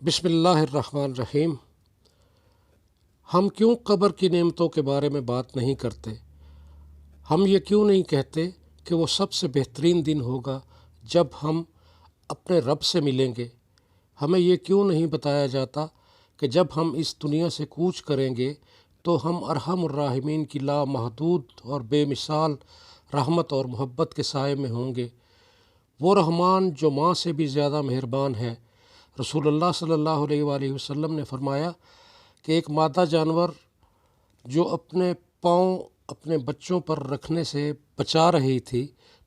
बिस्मिल्लाहिर्रहमानिर्रहीम। हम क्यों कब्र की नेमतों के बारे में बात नहीं करते? हम ये क्यों नहीं कहते कि वो सबसे बेहतरीन दिन होगा जब हम अपने रब से मिलेंगे? हमें ये क्यों नहीं बताया जाता कि जब हम इस दुनिया से कूच करेंगे तो हम अरहमुर राहिमीन की लामहदूद और बेमिसाल रहमत और मोहब्बत के साए में होंगे। वो रहमान जो माँ से भी ज़्यादा मेहरबान है। रसूलुल्लाह सल्लल्लाहु अलैहि वसल्लम ने फरमाया कि एक मादा जानवर जो अपने पाँव अपने बच्चों पर रखने से बचा रही थी,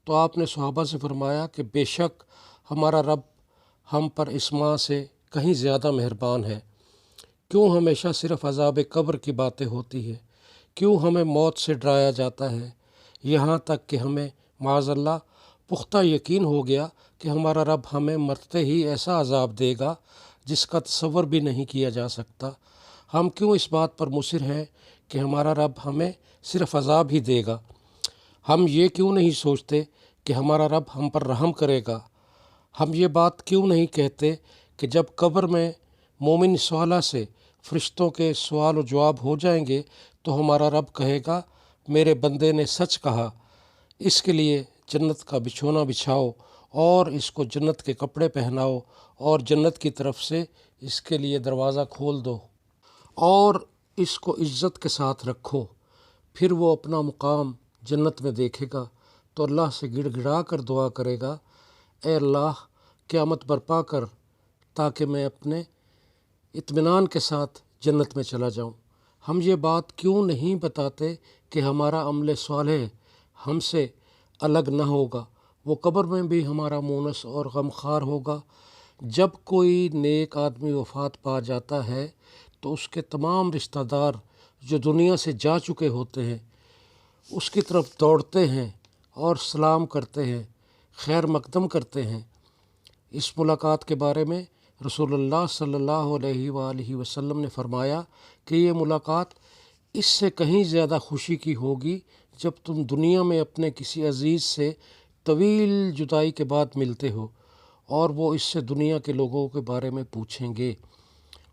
तो आपने सहाबा से फरमाया कि बेशक हमारा रब हम पर इस माँ से कहीं ज़्यादा मेहरबान है। क्यों हमेशा सिर्फ़ अज़ाब कब्र की बातें होती है? क्यों हमें मौत से डराया जाता है? यहाँ तक कि हमें माज़अल्लाह पुख्ता यकीन हो गया कि हमारा रब हमें मरते ही ऐसा अज़ाब देगा जिसका तसव्वुर भी नहीं किया जा सकता। हम क्यों इस बात पर मुसिर हैं कि हमारा रब हमें सिर्फ़ अज़ाब ही देगा? हम ये क्यों नहीं सोचते कि हमारा रब हम पर रहम करेगा? हम ये बात क्यों नहीं कहते कि जब कब्र में मोमिन सवाला से फ़रिश्तों के सवाल व जवाब हो जाएंगे तो हमारा रब कहेगा, मेरे बंदे ने सच कहा, इसके लिए जन्नत का बिछोना बिछाओ और इसको जन्नत के कपड़े पहनाओ और जन्नत की तरफ से इसके लिए दरवाज़ा खोल दो और इसको इज़्ज़त के साथ रखो। फिर वो अपना मुकाम जन्नत में देखेगा तो अल्लाह से गिड़गिड़ा कर दुआ करेगा, ए अल्लाह क़यामत बर्पा कर ताकि मैं अपने इत्मीनान के साथ जन्नत में चला जाऊं। हम ये बात क्यों नहीं बताते कि हमारा अमल सालेह हमसे अलग न होगा, वो कब्र में भी हमारा मुनस और गमखार होगा। जब कोई नेक आदमी वफ़ात पा जाता है तो उसके तमाम रिश्तेदार जो दुनिया से जा चुके होते हैं उसकी तरफ दौड़ते हैं और सलाम करते हैं, खैर मकदम करते हैं। इस मुलाकात के बारे में रसूलुल्लाह सल्लल्लाहु अलैहि वसल्लम ने फरमाया कि ये मुलाकात इससे कहीं ज़्यादा खुशी की होगी जब तुम दुनिया में अपने किसी अज़ीज़ से तवील जुदाई के बाद मिलते हो और वो इससे दुनिया के लोगों के बारे में पूछेंगे।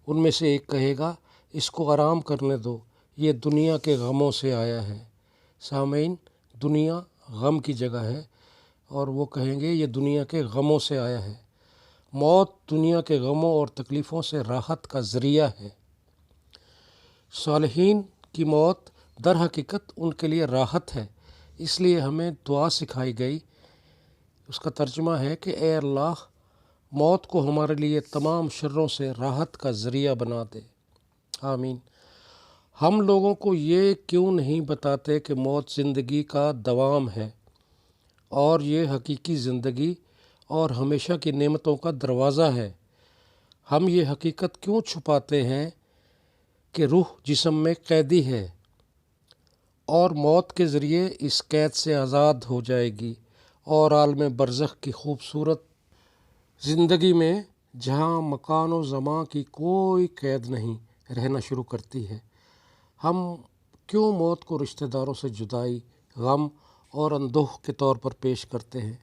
उनमें से एक कहेगा, इसको आराम करने दो, ये दुनिया के गमों से आया है। सामईन, दुनिया गम की जगह है और वो कहेंगे ये दुनिया के गमों से आया है। मौत दुनिया के गमों और तकलीफ़ों से राहत का ज़रिया है। सालिहीन की मौत दर हकीकत उनके लिए राहत है, इसलिए हमें दुआ सिखाई गई। उसका तर्जुमा है कि ए अल्लाह, मौत को हमारे लिए तमाम शर्रों से राहत का ज़रिया बना दे, आमीन। हम लोगों को ये क्यों नहीं बताते कि मौत ज़िंदगी का दवाम है और ये हकीकी ज़िंदगी और हमेशा की नेमतों का दरवाज़ा है? हम ये हकीकत क्यों छुपाते हैं कि रूह जिस्म में कैदी है और मौत के ज़रिए इस कैद से आज़ाद हो जाएगी और आलम बरज़ख की खूबसूरत ज़िंदगी में जहाँ मकान व ज़मान की कोई कैद नहीं रहना शुरू करती है। हम क्यों मौत को रिश्तेदारों से जुदाई, गम और अंदोह के तौर पर पेश करते हैं?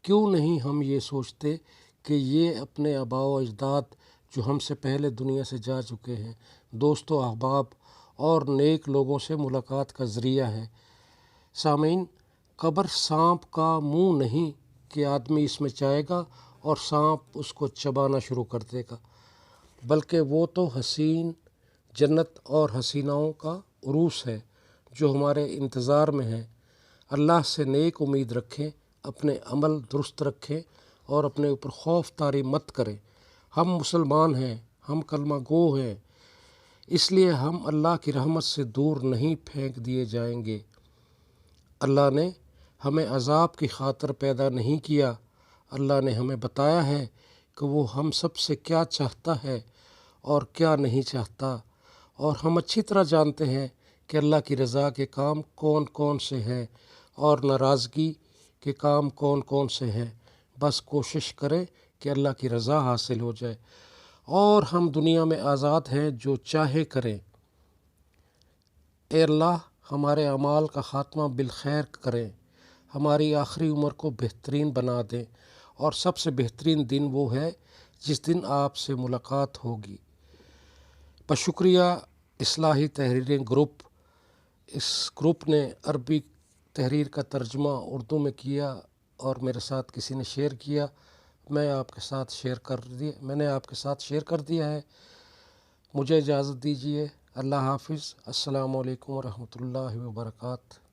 क्यों नहीं हम ये सोचते कि ये अपने आबाओ अजदाद जो हमसे पहले दुनिया से जा चुके हैं, दोस्तों, अहबाब और नेक लोगों से मुलाकात का ज़रिया है। सामीन, कब्र सांप का मुंह नहीं कि आदमी इसमें जाएगा और सांप उसको चबाना शुरू कर देगा, बल्कि वो तो हसीन जन्नत और हसीनाओं का उरूस है जो हमारे इंतज़ार में है। अल्लाह से नेक उम्मीद रखें, अपने अमल दुरुस्त रखें और अपने ऊपर खौफ तारी मत करें। हम मुसलमान हैं, हम कलमा गो हैं, इसलिए हम अल्लाह की रहमत से दूर नहीं फेंक दिए जाएंगे। अल्लाह ने हमें अज़ाब की खातिर पैदा नहीं किया। अल्लाह ने हमें बताया है कि वो हम सब से क्या चाहता है और क्या नहीं चाहता, और हम अच्छी तरह जानते हैं कि अल्लाह की रज़ा के काम कौन कौन से हैं और नाराज़गी के काम कौन कौन से हैं। बस कोशिश करें कि अल्लाह की रज़ा हासिल हो जाए और हम दुनिया में आज़ाद हैं, जो चाहे करें। ए अल्लाह, हमारे अमाल का ख़ात्मा बिलखैर करें, हमारी आखिरी उम्र को बेहतरीन बना दें और सबसे बेहतरीन दिन वो है جس دن آپ سے ملاقات ہوگی۔ بشکریہ اصلاحی تحریریں گروپ۔ اس گروپ نے عربی تحریر کا ترجمہ اردو میں کیا اور میرے ساتھ کسی نے شیئر کیا، میں نے آپ کے ساتھ شیئر کر دیا ہے۔ مجھے اجازت دیجیے۔ اللہ حافظ۔ السلام علیکم ورحمۃ اللہ وبرکاتہ۔